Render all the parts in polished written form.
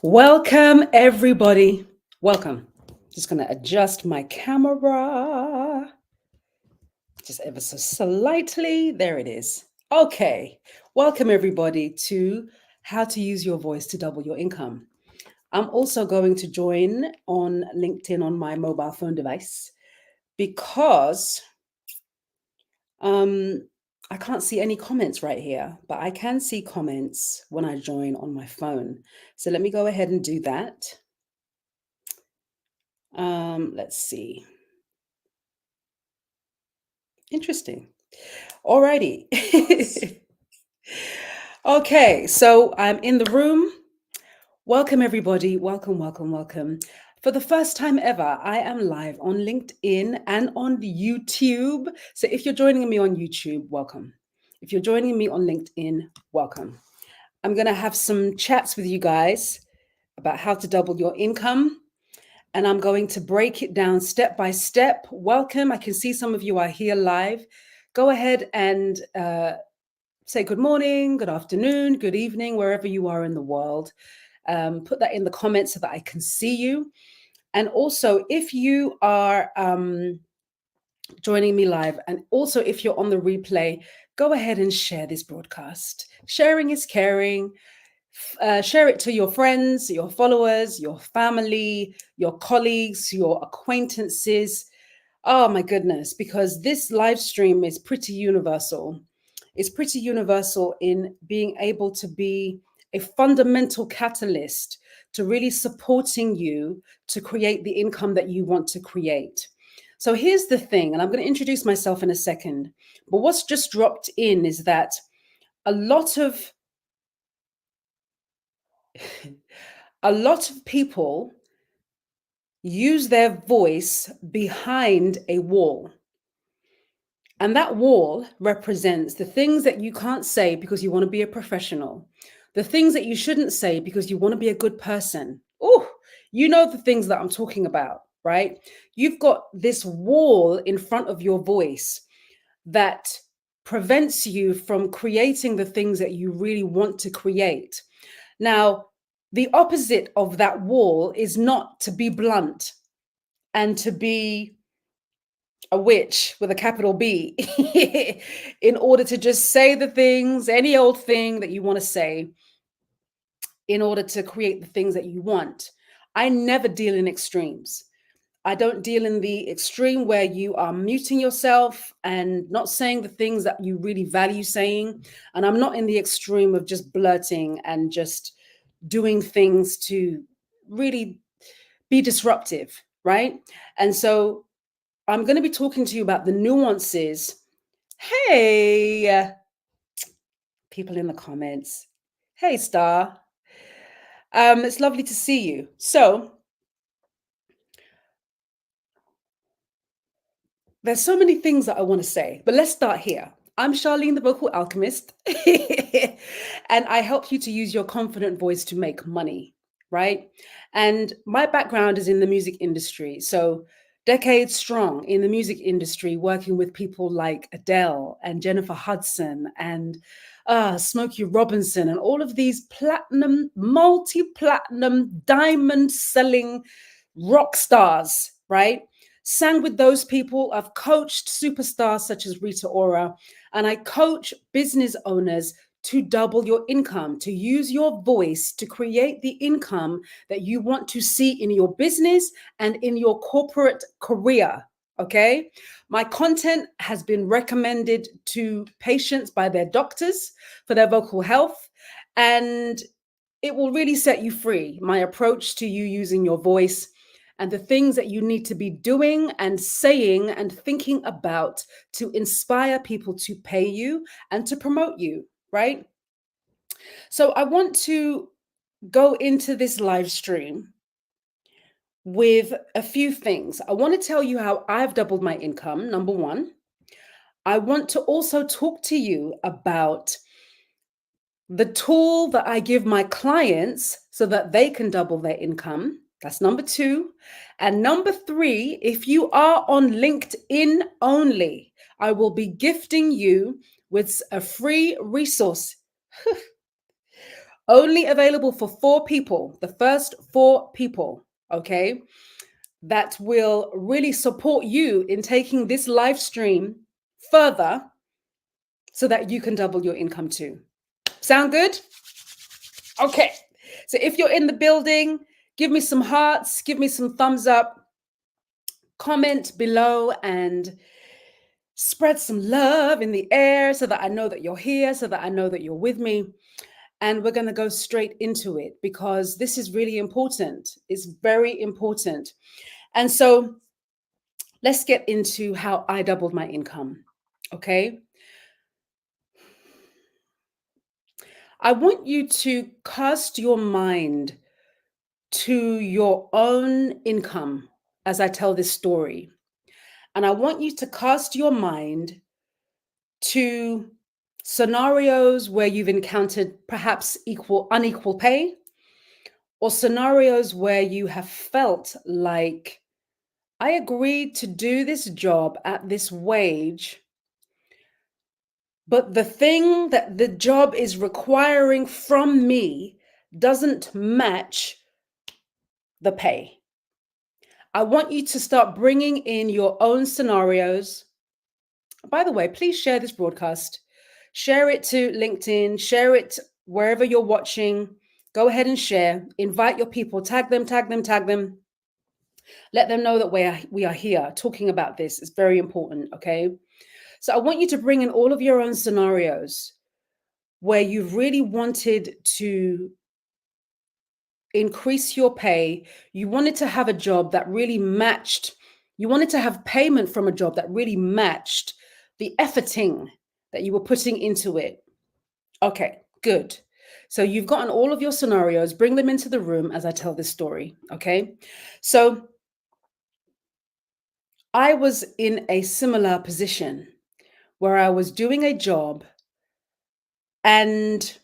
Welcome, everybody. Welcome. Just going to adjust my camera just ever so slightly. There it is. Okay. Welcome, everybody, to How to Use Your Voice to Double Your Income. I'm also going to join on LinkedIn on my mobile phone device because I can't see any comments right here, but I can see comments when I join on my phone. So let me go ahead and do that. Let's see. Interesting. Alrighty. Okay, so I'm in the room. Welcome, everybody. Welcome, welcome, welcome. For the first time ever, I am live on LinkedIn and on YouTube. So if you're joining me on YouTube, welcome. If you're joining me on LinkedIn, welcome. I'm going to have some chats with you guys about how to double your income. And I'm going to break it down step by step. Welcome. I can see some of you are here live. Go ahead and say good morning, good afternoon, good evening, wherever you are in the world. Put that in the comments so that I can see you. And also, if you are joining me live, and also if you're on the replay, go ahead and share this broadcast. Sharing is caring. Share it to your friends, your followers, your family, your colleagues, your acquaintances. Oh my goodness, because this live stream is pretty universal. It's pretty universal in being able to be a fundamental catalyst to really supporting you to create the income that you want to create. So here's the thing, and I'm going to introduce myself in a second, but what's just dropped in is that a lot of a lot of people use their voice behind a wall. And that wall represents the things that you can't say because you want to be a professional, the things that you shouldn't say because you want to be a good person. Oh, you know the things that I'm talking about, right? You've got this wall in front of your voice that prevents you from creating the things that you really want to create. Now, the opposite of that wall is not to be blunt and to be a witch with a capital B in order to just say the things, any old thing that you want to say in order to create the things that you want. I never deal in extremes. I don't deal in the extreme where you are muting yourself and not saying the things that you really value saying. And I'm not in the extreme of just blurting and just doing things to really be disruptive, right? And so I'm going to be talking to you about the nuances. Hey, people in the comments. Hey, Star. It's lovely to see you. So, there's so many things that I want to say, but let's start here. I'm Charlene, the vocal alchemist, and I help you to use your confident voice to make money, right? And my background is in the music industry. So, decades strong in the music industry, working with people like Adele and Jennifer Hudson and Smokey Robinson and all of these platinum, multi platinum, diamond selling rock stars, right? Sang with those people. I've coached superstars such as Rita Ora, and I coach business owners to double your income, to use your voice to create the income that you want to see in your business and in your corporate career. Okay. My content has been recommended to patients by their doctors for their vocal health, and it will really set you free. My approach to you using your voice and the things that you need to be doing and saying and thinking about to inspire people to pay you and to promote you, right? So I want to go into this live stream with a few things. I want to tell you how I've doubled my income, number one. I want to also talk to you about the tool that I give my clients so that they can double their income. That's number two. And number three, if you are on LinkedIn only, I will be gifting you with a free resource. Only available for 4 people, the first 4 people, okay, that will really support you in taking this live stream further so that you can double your income too. Sound good? Okay. So if you're in the building, give me some hearts, give me some thumbs up, comment below, and spread some love in the air so that I know that you're here, so that I know that you're with me. And we're going to go straight into it because this is really important. It's very important. And so let's get into how I doubled my income. Okay. I want you to cast your mind to your own income as I tell this story. And I want you to cast your mind to scenarios where you've encountered perhaps unequal pay, or scenarios where you have felt like, I agreed to do this job at this wage, but the thing that the job is requiring from me doesn't match the pay. I want you to start bringing in your own scenarios. By the way, please share this broadcast. Share it to LinkedIn, share it wherever you're watching. Go ahead and share. Invite your people, tag them, tag them, tag them. Let them know that we are here talking about this. It's very important, okay? So I want you to bring in all of your own scenarios where you've really wanted to increase your pay. You wanted to have a job that really matched. You wanted to have payment from a job that really matched the efforting that you were putting into it. Okay, good. So you've gotten all of your scenarios, bring them into the room as I tell this story, okay? So I was in a similar position where I was doing a job and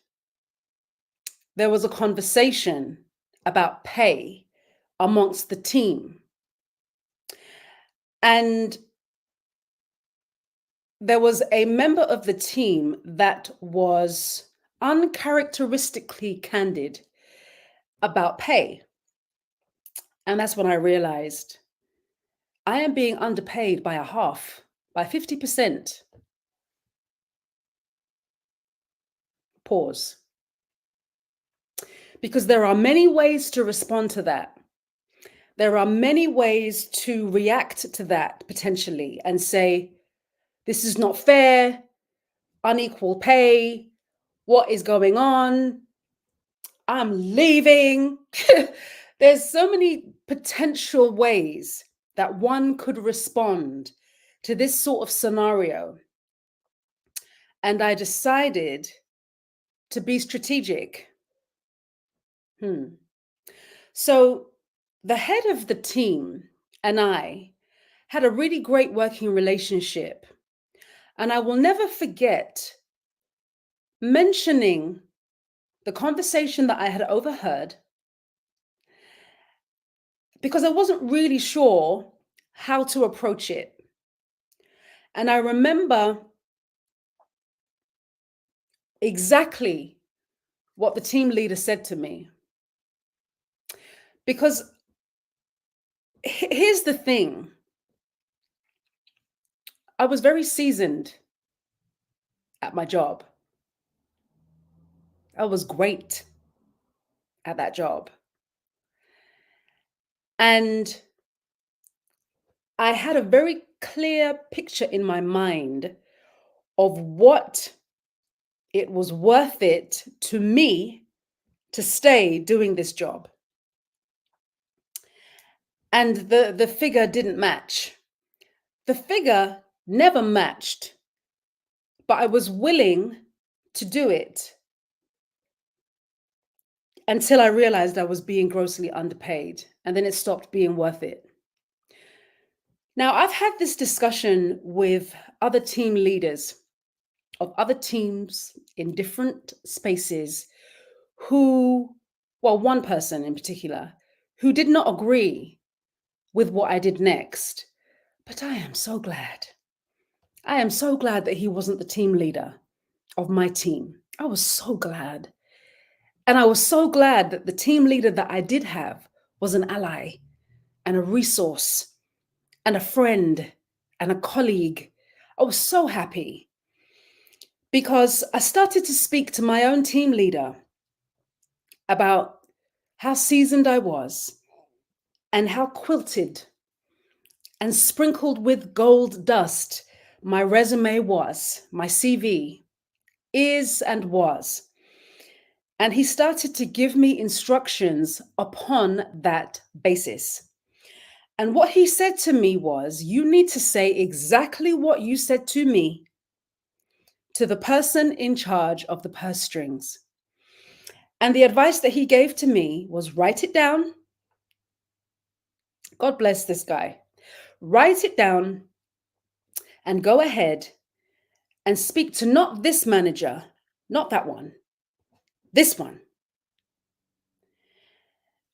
there was a conversation about pay amongst the team. And there was a member of the team that was uncharacteristically candid about pay. And that's when I realized I am being underpaid by a half, by 50%. Pause. Because there are many ways to respond to that. There are many ways to react to that potentially and say, this is not fair, unequal pay, what is going on? I'm leaving. There's so many potential ways that one could respond to this sort of scenario. And I decided to be strategic. So the head of the team and I had a really great working relationship. And I will never forget mentioning the conversation that I had overheard because I wasn't really sure how to approach it. And I remember exactly what the team leader said to me. Because here's the thing. I was very seasoned at my job. I was great at that job. And I had a very clear picture in my mind of what it was worth it to me to stay doing this job. And the figure didn't match. The figure never matched, but I was willing to do it until I realized I was being grossly underpaid, and then it stopped being worth it. Now, I've had this discussion with other team leaders of other teams in different spaces who, well, one person in particular, who did not agree with what I did next. But I am so glad. I am so glad that he wasn't the team leader of my team. I was so glad. And I was so glad that the team leader that I did have was an ally and a resource and a friend and a colleague. I was so happy because I started to speak to my own team leader about how seasoned I was and how quilted and sprinkled with gold dust my resume was, my CV is and was. And he started to give me instructions upon that basis. And what he said to me was, you need to say exactly what you said to me to the person in charge of the purse strings. And the advice that he gave to me was write it down. God bless this guy. Write it down and go ahead and speak to not this manager, not that one, this one.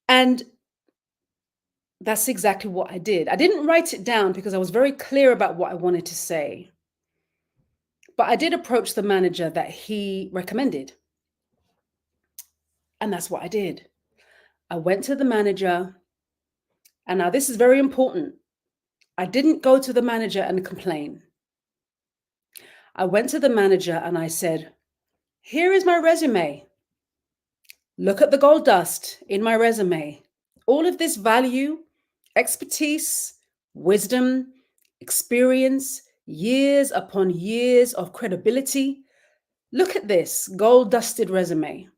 And that's exactly what I did. I didn't write it down because I was very clear about what I wanted to say. But I did approach the manager that he recommended. And that's what I did. I went to the manager. And now this is very important. I didn't go to the manager and complain. I went to the manager and I said, here is my resume. Look at the gold dust in my resume. All of this value, expertise, wisdom, experience, years upon years of credibility. Look at this gold dusted resume.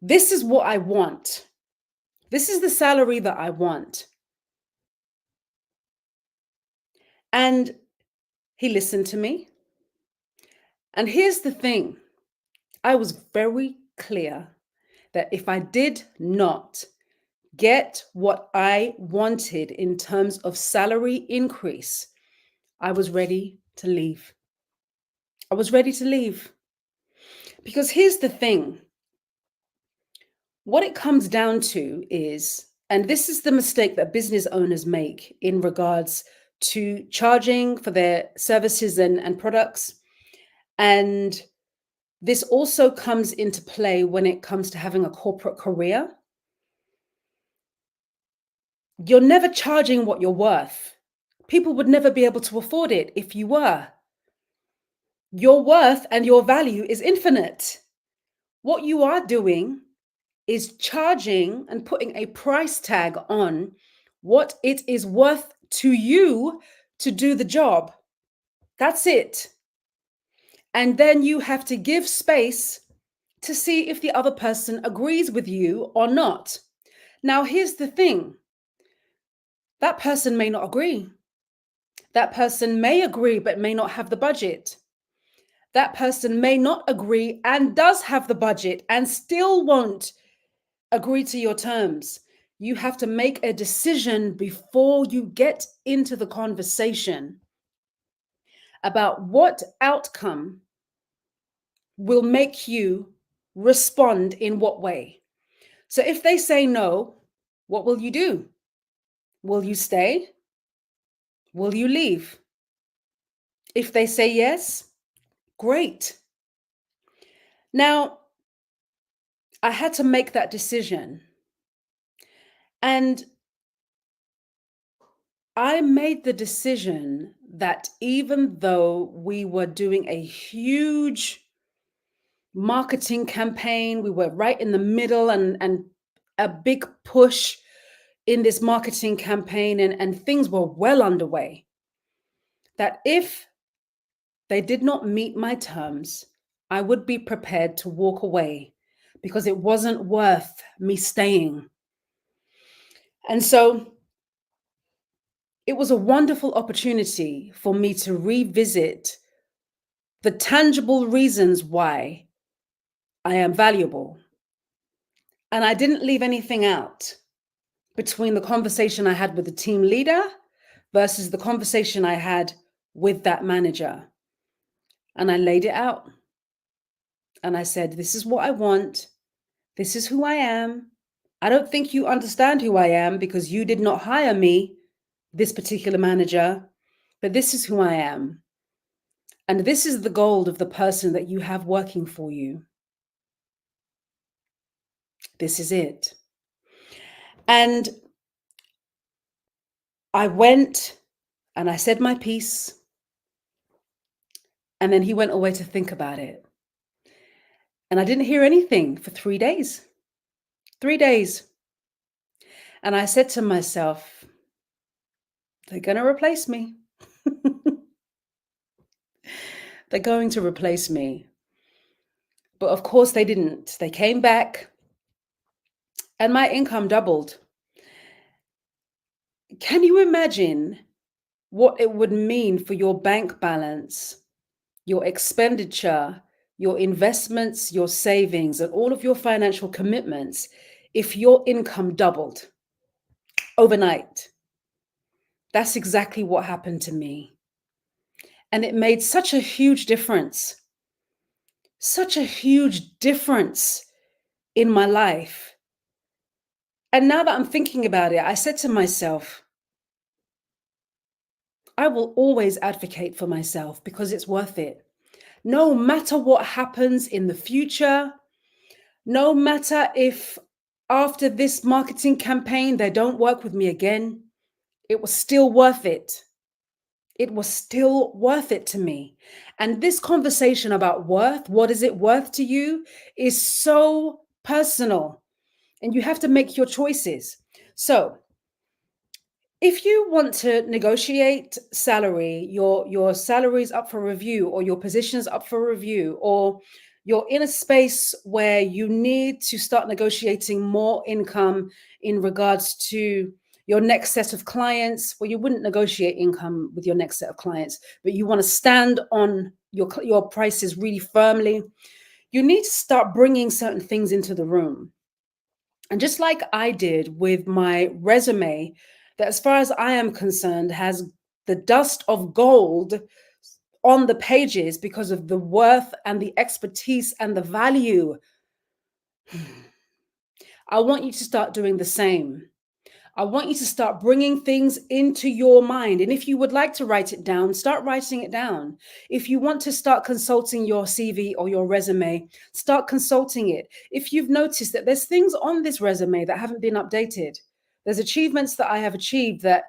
This is what I want. This is the salary that I want. And he listened to me. And here's the thing. I was very clear that if I did not get what I wanted in terms of salary increase, I was ready to leave. I was ready to leave. Because here's the thing. What it comes down to is, and this is the mistake that business owners make in regards to charging for their services and products. And this also comes into play when it comes to having a corporate career. You're never charging what you're worth. People would never be able to afford it if you were. Your worth and your value is infinite. What you are doing is charging and putting a price tag on what it is worth to you to do the job. That's it. And then you have to give space to see if the other person agrees with you or not. Now, here's the thing. That person may not agree. That person may agree, but may not have the budget. That person may not agree and does have the budget and still won't agree to your terms. You have to make a decision before you get into the conversation about what outcome will make you respond in what way. So if they say no, what will you do? Will you stay? Will you leave? If they say yes, great. Now, I had to make that decision. And I made the decision that even though we were doing a huge marketing campaign, we were right in the middle and a big push in this marketing campaign, and things were well underway, that if they did not meet my terms, I would be prepared to walk away because it wasn't worth me staying. And so it was a wonderful opportunity for me to revisit the tangible reasons why I am valuable. And I didn't leave anything out between the conversation I had with the team leader versus the conversation I had with that manager. And I laid it out. And I said, this is what I want. This is who I am. I don't think you understand who I am because you did not hire me, this particular manager, but this is who I am. And this is the gold of the person that you have working for you. This is it. And I went and I said my piece. And then he went away to think about it. And I didn't hear anything for 3 days. 3 days. And I said to myself, they're going to replace me. They're going to replace me. But of course, they didn't. They came back and my income doubled. Can you imagine what it would mean for your bank balance, your expenditure, your investments, your savings, and all of your financial commitments if your income doubled overnight? That's exactly what happened to me. And it made such a huge difference, such a huge difference in my life. And now that I'm thinking about it, I said to myself, I will always advocate for myself because it's worth it. No matter what happens in the future, no matter if after this marketing campaign they don't work with me again, it was still worth it. It was still worth it to me. And this conversation about worth, what is it worth to you, is so personal. And you have to make your choices. So if you want to negotiate salary, your salary is up for review, or your position's up for review, or you're in a space where you need to start negotiating more income in regards to your next set of clients. Well, you wouldn't negotiate income with your next set of clients, but you want to stand on your prices really firmly. You need to start bringing certain things into the room. And just like I did with my resume, that as far as I am concerned, has the dust of gold on the pages because of the worth and the expertise and the value. I want you to start doing the same. I want you to start bringing things into your mind. And if you would like to write it down, start writing it down. If you want to start consulting your CV or your resume, start consulting it. If you've noticed that there's things on this resume that haven't been updated, there's achievements that I have achieved that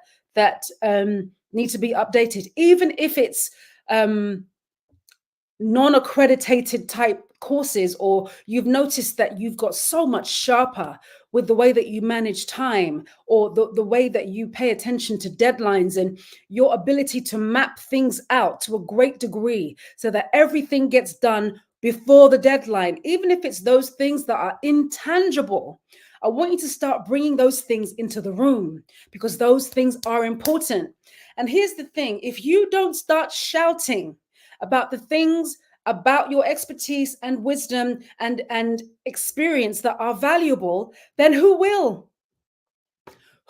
need to be updated, even if it's non-accredited type courses, or you've noticed that you've got so much sharper with the way that you manage time, or the way that you pay attention to deadlines, and your ability to map things out to a great degree so that everything gets done before the deadline, even if it's those things that are intangible. I want you to start bringing those things into the room because those things are important. And here's the thing, if you don't start shouting about the things about your expertise and wisdom and experience that are valuable, then who will?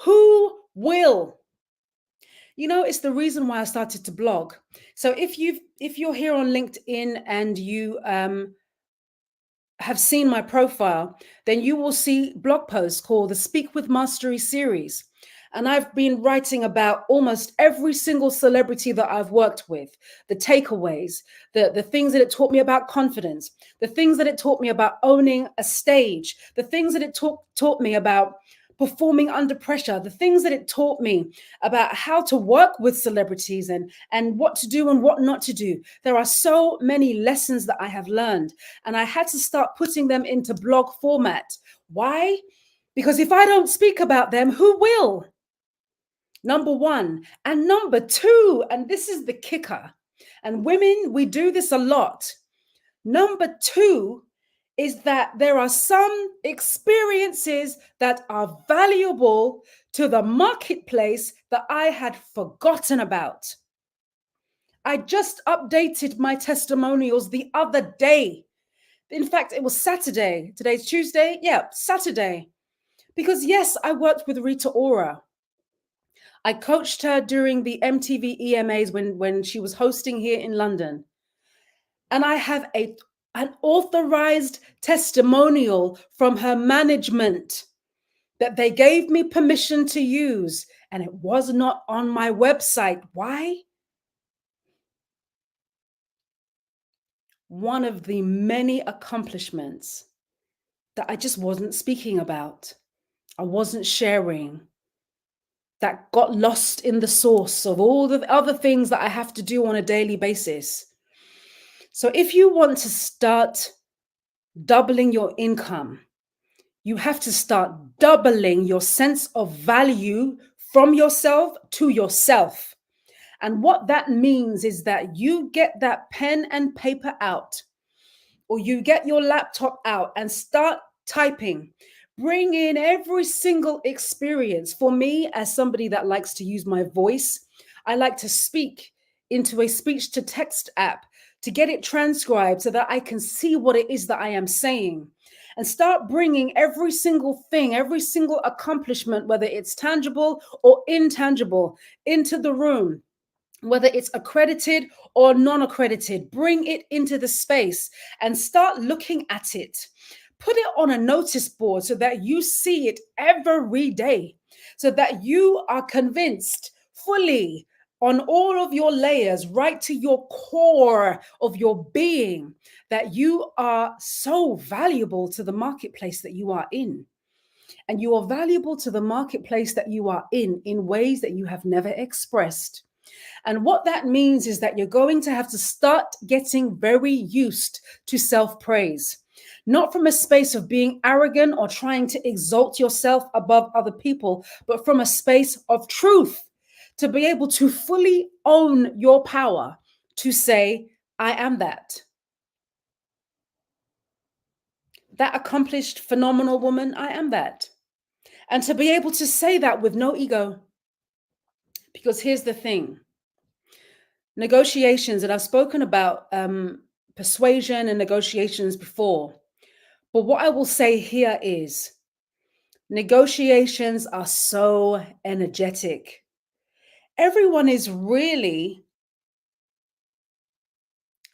Who will? You know, it's the reason why I started to blog. So if you're here on LinkedIn and you have seen my profile, then you will see blog posts called the Speak with Mastery series. And I've been writing about almost every single celebrity that I've worked with, the takeaways, the things that it taught me about confidence, the things that it taught me about owning a stage, the things that it taught me about performing under pressure, the things that it taught me about how to work with celebrities and what to do and what not to do. There are so many lessons that I have learned, and I had to start putting them into blog format. Why? Because if I don't speak about them, who will? Number one. And number two, and this is the kicker, and women, we do this a lot. Number two is that there are some experiences that are valuable to the marketplace that I had forgotten about. I just updated my testimonials the other day. In fact, it was Saturday. Today's Tuesday. Yeah, Saturday. Because yes, I worked with Rita Ora. I coached her during the MTV EMAs when she was hosting here in London. And I have an authorized testimonial from her management that they gave me permission to use, and it was not on my website. Why? One of the many accomplishments that I just wasn't speaking about. I wasn't sharing, that got lost in the source of all the other things that I have to do on a daily basis. So if you want to start doubling your income, you have to start doubling your sense of value from yourself to yourself. And what that means is that you get that pen and paper out, or you get your laptop out and start typing. Bring in every single experience. For me, as somebody that likes to use my voice, I like to speak into a speech to text app to get it transcribed so that I can see what it is that I am saying. And start bringing every single thing, every single accomplishment, whether it's tangible or intangible, into the room, whether it's accredited or non-accredited. Bring it into the space and start looking at it. Put it on a notice board so that you see it every day, so that you are convinced fully on all of your layers, right to your core of your being, that you are so valuable to the marketplace that you are in. And you are valuable to the marketplace that you are in ways that you have never expressed. And what that means is that you're going to have to start getting very used to self-praise, not from a space of being arrogant or trying to exalt yourself above other people, but from a space of truth, to be able to fully own your power, to say, I am that. That accomplished, phenomenal woman, I am that. And to be able to say that with no ego. Because here's the thing. Negotiations, and I've spoken about persuasion and negotiations before, but what I will say here is negotiations are so energetic. Everyone is really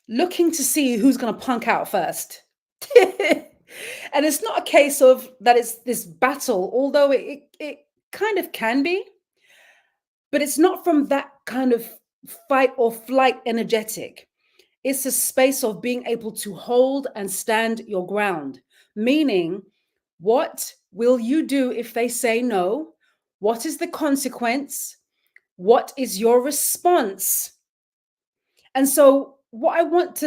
looking to see who's going to punk out first. And it's not a case of that it's this battle, although it kind of can be, but it's not from that kind of fight or flight energetic. It's a space of being able to hold and stand your ground, meaning, what will you do if they say no? What is the consequence? What is your response? And so what I want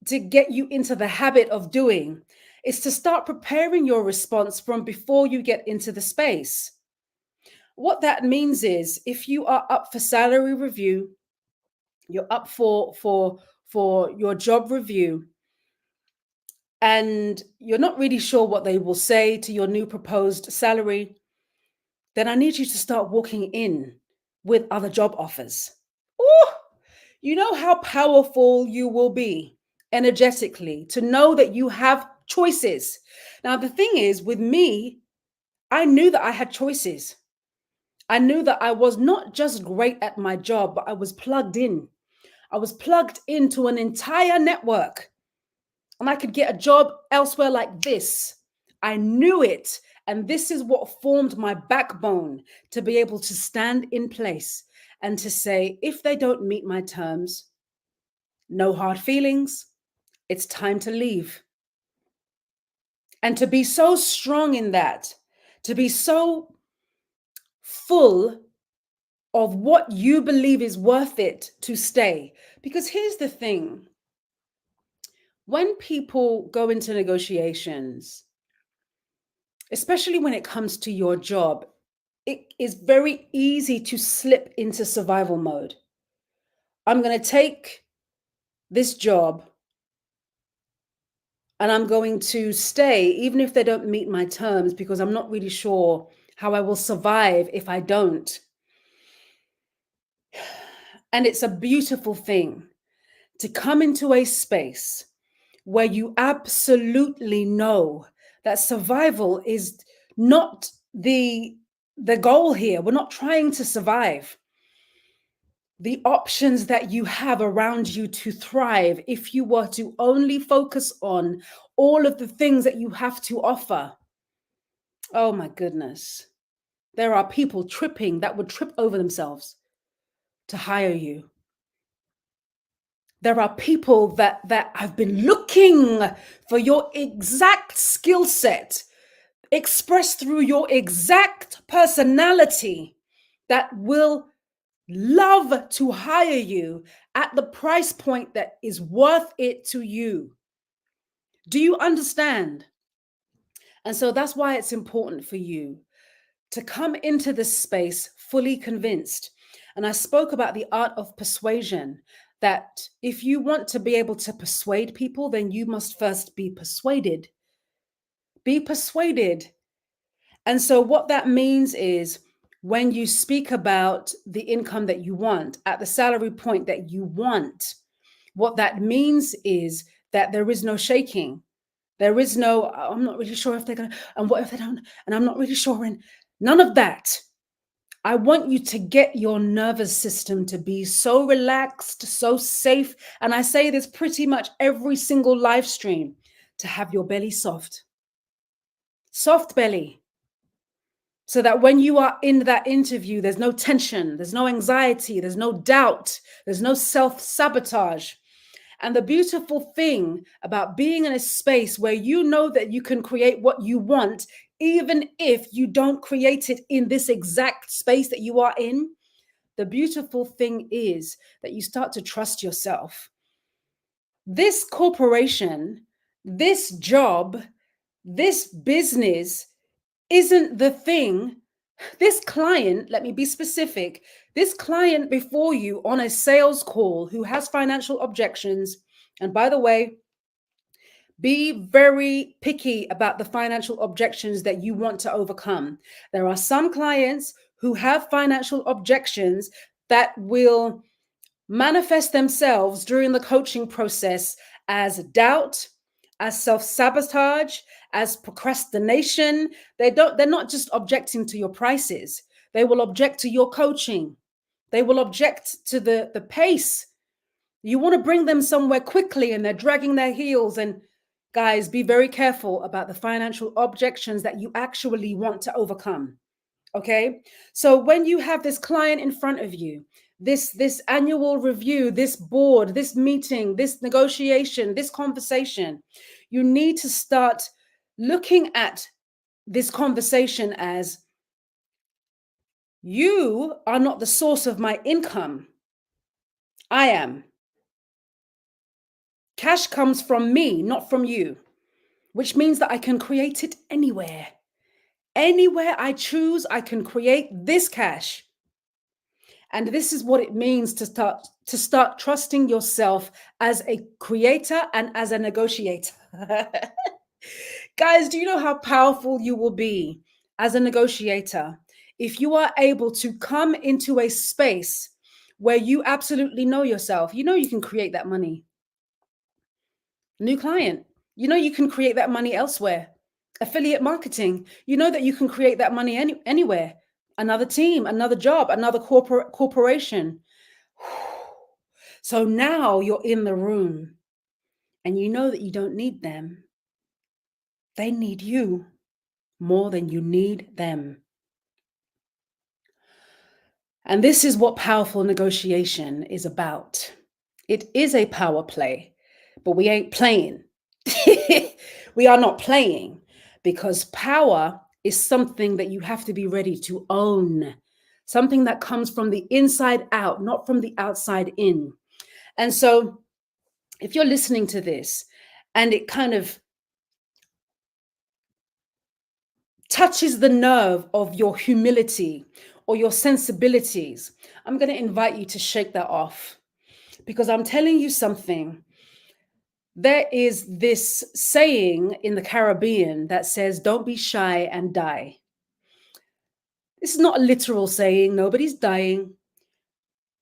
to get you into the habit of doing is to start preparing your response from before you get into the space. What that means is, if you are up for salary review, you're up for your job review, and you're not really sure what they will say to your new proposed salary, then I need you to start walking in with other job offers. Ooh, you know how powerful you will be energetically to know that you have choices. Now, the thing is, with me, I knew that I had choices. I knew that I was not just great at my job, but I was plugged in. I was plugged into an entire network, and I could get a job elsewhere like this. I knew it. And this is what formed my backbone to be able to stand in place and to say, if they don't meet my terms, no hard feelings, it's time to leave. And to be so strong in that, to be so full of what you believe is worth it to stay. Because here's the thing. When people go into negotiations, especially when it comes to your job, it is very easy to slip into survival mode. I'm going to take this job and I'm going to stay, even if they don't meet my terms, because I'm not really sure how I will survive if I don't. And it's a beautiful thing to come into a space where you absolutely know that survival is not the goal here. We're not trying to survive. The options that you have around you to thrive, if you were to only focus on all of the things that you have to offer. Oh my goodness. There are people tripping that would trip over themselves to hire you. There are people that have been looking for your exact skill set expressed through your exact personality that will love to hire you at the price point that is worth it to you. Do you understand? And so that's why it's important for you to come into this space fully convinced. And I spoke about the art of persuasion, that if you want to be able to persuade people, then you must first be persuaded. Be persuaded. And so what that means is, when you speak about the income that you want at the salary point that you want, what that means is that there is no shaking. There is no, I'm not really sure if they're going to, and what if they don't, and I'm not really sure. And none of that. I want you to get your nervous system to be so relaxed, so safe. And I say this pretty much every single live stream, to have your belly soft. Soft belly. So that when you are in that interview, there's no tension, there's no anxiety, there's no doubt, there's no self-sabotage. And the beautiful thing about being in a space where you know that you can create what you want, even if you don't create it in this exact space that you are in, the beautiful thing is that you start to trust yourself. This corporation, this job, this business isn't the thing. This client, let me be specific, this client before you on a sales call who has financial objections, and by the way, be very picky about the financial objections that you want to overcome. There are some clients who have financial objections that will manifest themselves during the coaching process as doubt, as self-sabotage, as procrastination. They're not just objecting to your prices. They will object to your coaching. They will object to the pace. You want to bring them somewhere quickly and they're dragging their heels. And guys, be very careful about the financial objections that you actually want to overcome. Okay? So when you have this client in front of you, this annual review, this board, this meeting, this negotiation, this conversation, you need to start looking at this conversation as, you are not the source of my income. I am. Cash comes from me, not from you, which means that I can create it anywhere. Anywhere I choose, I can create this cash. And this is what it means to start trusting yourself as a creator and as a negotiator. Guys, do you know how powerful you will be as a negotiator if you are able to come into a space where you absolutely know yourself? You know you can create that money. New client, you know you can create that money elsewhere. Affiliate marketing, you know that you can create that money anywhere. Another team, another job, another corporation. So now you're in the room and you know that you don't need them. They need you more than you need them. And this is what powerful negotiation is about. It is a power play, but we ain't playing. We are not playing, because power is something that you have to be ready to own, something that comes from the inside out, not from the outside in. And so if you're listening to this and it kind of touches the nerve of your humility or your sensibilities, I'm going to invite you to shake that off, because I'm telling you something. There is this saying in the Caribbean that says, don't be shy and die. This is not a literal saying, nobody's dying.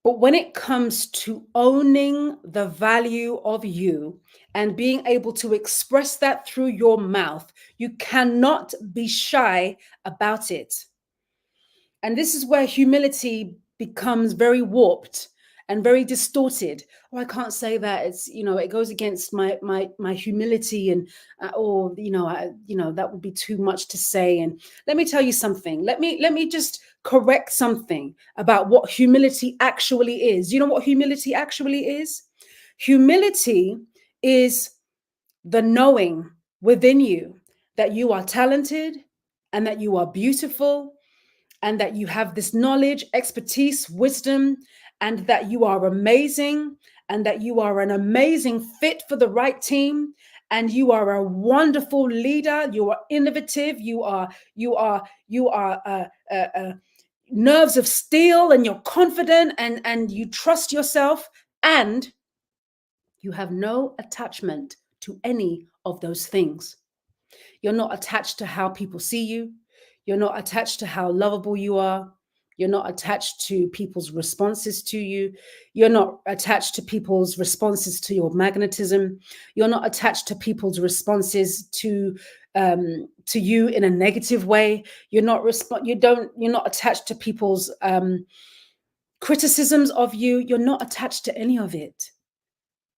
But when it comes to owning the value of you and being able to express that through your mouth, you cannot be shy about it. And this is where humility becomes very warped and very distorted. Oh, I can't say that. It's, it goes against my humility, and or that would be too much to say. And let me tell you something. Let me just correct something about what humility actually is. You know what humility actually is? Humility is the knowing within you that you are talented and that you are beautiful and that you have this knowledge, expertise, wisdom, and that you are amazing and that you are an amazing fit for the right team and you are a wonderful leader. You are innovative. You are nerves of steel, and you're confident, and you trust yourself, and you have no attachment to any of those things. You're not attached to how people see you. You're not attached to how lovable you are. You're not attached to people's responses to you. You're not attached to people's responses to your magnetism. You're not attached to people's responses to you in a negative way. You're not attached to people's criticisms of you. You're not attached to any of it.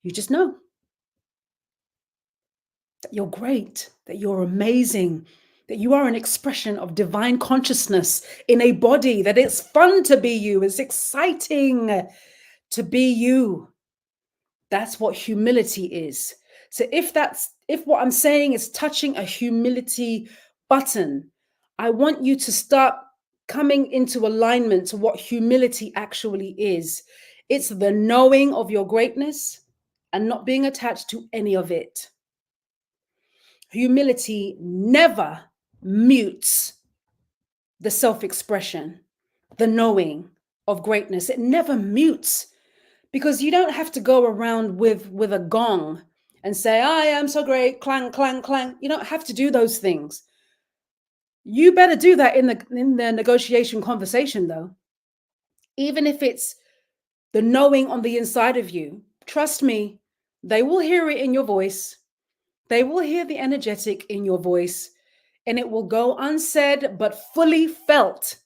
You just know that you're great, that you're amazing, that you are an expression of divine consciousness in a body, that it's fun to be you, it's exciting to be you. That's what humility is. So if what I'm saying is touching a humility button, I want you to start coming into alignment to what humility actually is. It's the knowing of your greatness and not being attached to any of it. Humility never mutes the self-expression, the knowing of greatness. It never mutes, because you don't have to go around with a gong and say, I am so great, clang, clang, clang. You don't have to do those things. You better do that in the negotiation conversation, though. Even if it's the knowing on the inside of you, trust me, they will hear it in your voice. They will hear the energetic in your voice, and it will go unsaid but fully felt.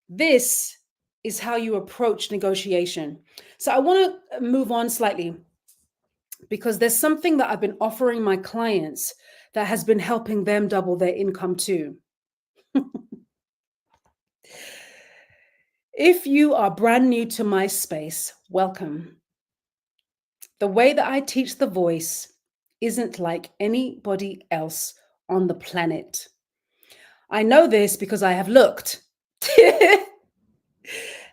This is how you approach negotiation. So I want to move on slightly, because there's something that I've been offering my clients that has been helping them double their income too. If you are brand new to my space, welcome. The way that I teach the voice isn't like anybody else on the planet. I know this because I have looked.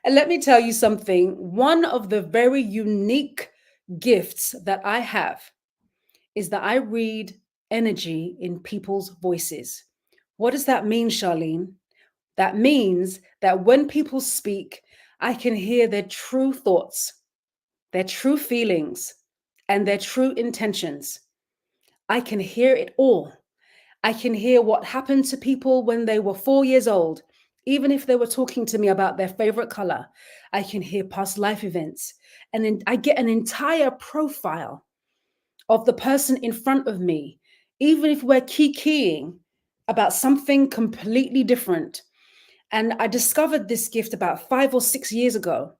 And let me tell you something. One of the very unique gifts that I have is that I read energy in people's voices. What does that mean, Charlene? That means that when people speak, I can hear their true thoughts, their true feelings, and their true intentions. I can hear it all. I can hear what happened to people when they were 4 years old. Even if they were talking to me about their favorite color, I can hear past life events. And then I get an entire profile of the person in front of me, even if we're keying about something completely different. And I discovered this gift about 5 or 6 years ago.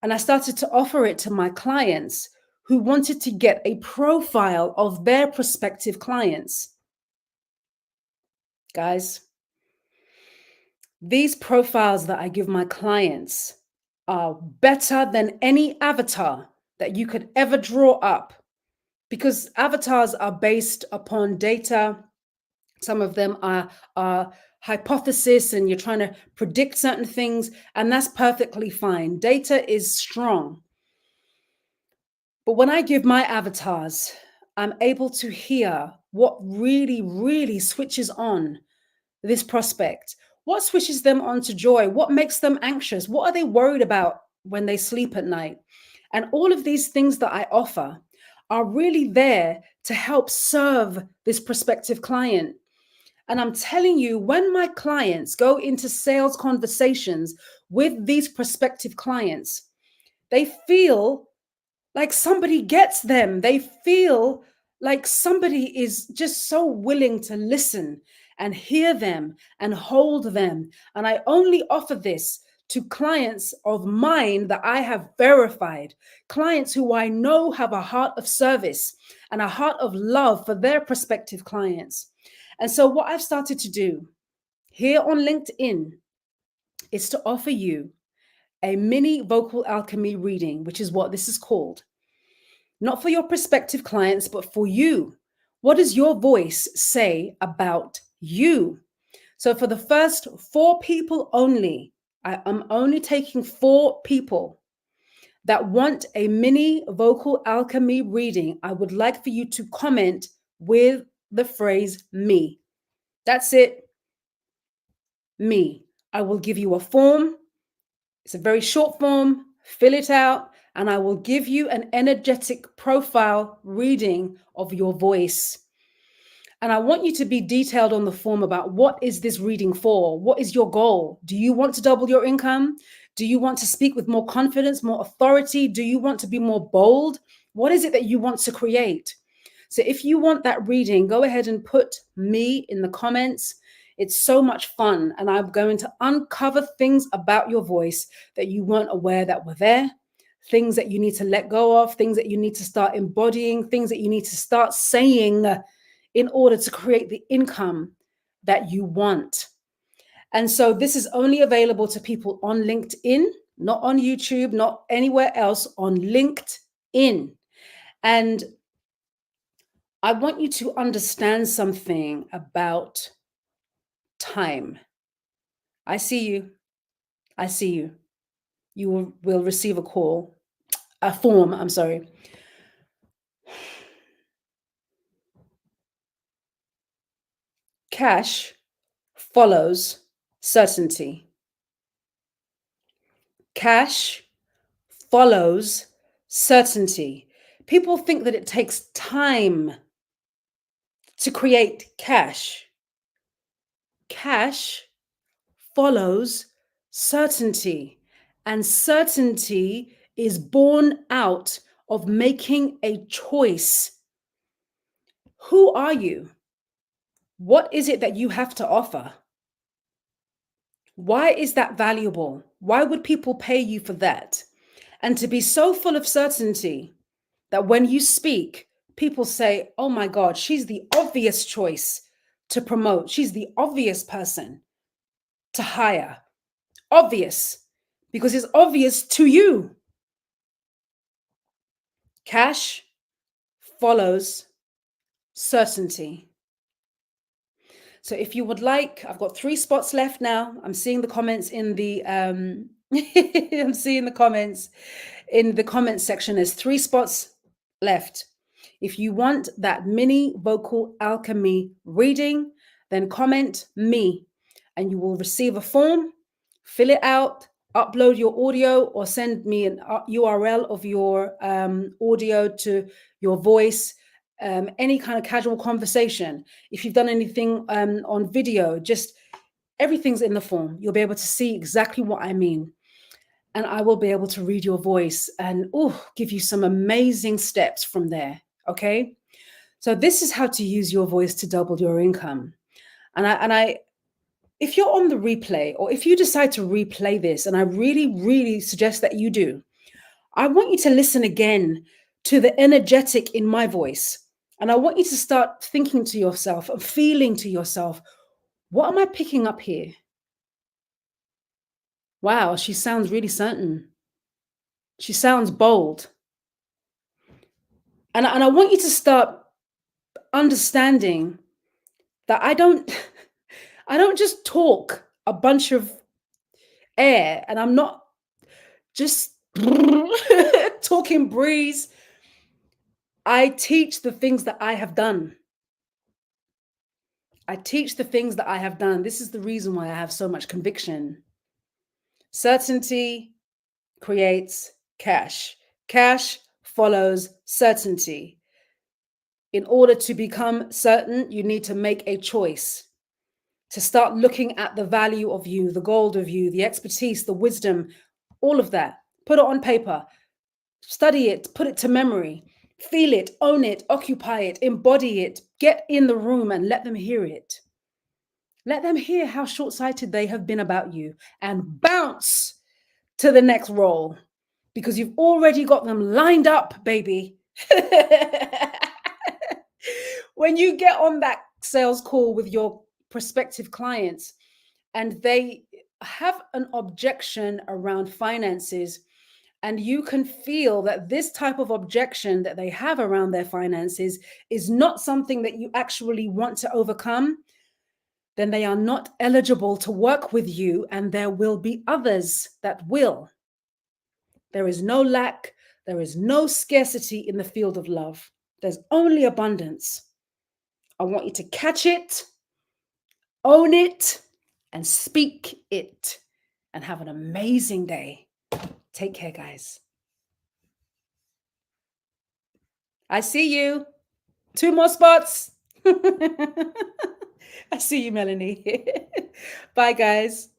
And I started to offer it to my clients who wanted to get a profile of their prospective clients. Guys, these profiles that I give my clients are better than any avatar that you could ever draw up, because avatars are based upon data. Some of them are hypothesis, and you're trying to predict certain things, and that's perfectly fine. Data is strong. But when I give my avatars, I'm able to hear what really, really switches on this prospect. What switches them on to joy? What makes them anxious? What are they worried about when they sleep at night? And all of these things that I offer are really there to help serve this prospective client. And I'm telling you, when my clients go into sales conversations with these prospective clients, they feel like somebody gets them. They feel like somebody is just so willing to listen and hear them and hold them. And I only offer this to clients of mine that I have verified, clients who I know have a heart of service and a heart of love for their prospective clients. And so what I've started to do here on LinkedIn is to offer you a mini vocal alchemy reading, which is what this is called. Not for your prospective clients, but for you. What does your voice say about you? So for the first 4 people only, I'm only taking 4 people that want a mini vocal alchemy reading. I would like for you to comment with the phrase me. That's it. Me. I will give you a form. It's a very short form. Fill it out, and I will give you an energetic profile reading of your voice. And I want you to be detailed on the form about what is this reading for? What is your goal? Do you want to double your income? Do you want to speak with more confidence, more authority? Do you want to be more bold? What is it that you want to create? So if you want that reading, go ahead and put me in the comments. It's so much fun. And I'm going to uncover things about your voice that you weren't aware that were there, things that you need to let go of, things that you need to start embodying, things that you need to start saying in order to create the income that you want. And so this is only available to people on LinkedIn, not on YouTube, not anywhere else, on LinkedIn. And I want you to understand something about time. I see you. I see you. You will receive a form, I'm sorry. Cash follows certainty. Cash follows certainty. People think that it takes time to create cash. Cash follows certainty, and certainty is born out of making a choice. Who are you? What is it that you have to offer? Why is that valuable? Why would people pay you for that? And to be so full of certainty that when you speak, people say, oh my God, she's the obvious choice to promote. She's the obvious person to hire. Obvious, because it's obvious to you. Cash follows certainty. So if you would like, I've got 3 spots left now. I'm seeing the comments in the I'm seeing the comments in the comments section. There's 3 spots left. If you want that mini vocal alchemy reading, then comment me and you will receive a form. Fill it out, upload your audio, or send me an URL of your audio to your voice. Any kind of casual conversation. If you've done anything on video, just everything's in the form. You'll be able to see exactly what I mean. And I will be able to read your voice and give you some amazing steps from there. Okay. So this is how to use your voice to double your income. And I if you're on the replay, or if you decide to replay this, and I really, really suggest that you do, I want you to listen again to the energetic in my voice. And I want you to start thinking to yourself and feeling to yourself, what am I picking up here? Wow, she sounds really certain. She sounds bold. And I want you to start understanding that I don't just talk a bunch of air, and I'm not just talking breeze. I teach the things that I have done. I teach the things that I have done. This is the reason why I have so much conviction. Certainty creates cash. Cash follows certainty. In order to become certain, you need to make a choice to start looking at the value of you, the gold of you, the expertise, the wisdom, all of that. Put it on paper, study it, put it to memory, feel it, own it, occupy it, embody it, get in the room and let them hear it. Let them hear how short-sighted they have been about you, and bounce to the next role, because you've already got them lined up, baby. When you get on that sales call with your prospective clients and they have an objection around finances, and you can feel that this type of objection that they have around their finances is not something that you actually want to overcome, then they are not eligible to work with you, and there will be others that will. There is no lack, there is no scarcity in the field of love. There's only abundance. I want you to catch it, own it, and speak it, and have an amazing day. Take care, guys. I see you. 2 more spots. I see you, Melanie. Bye, guys.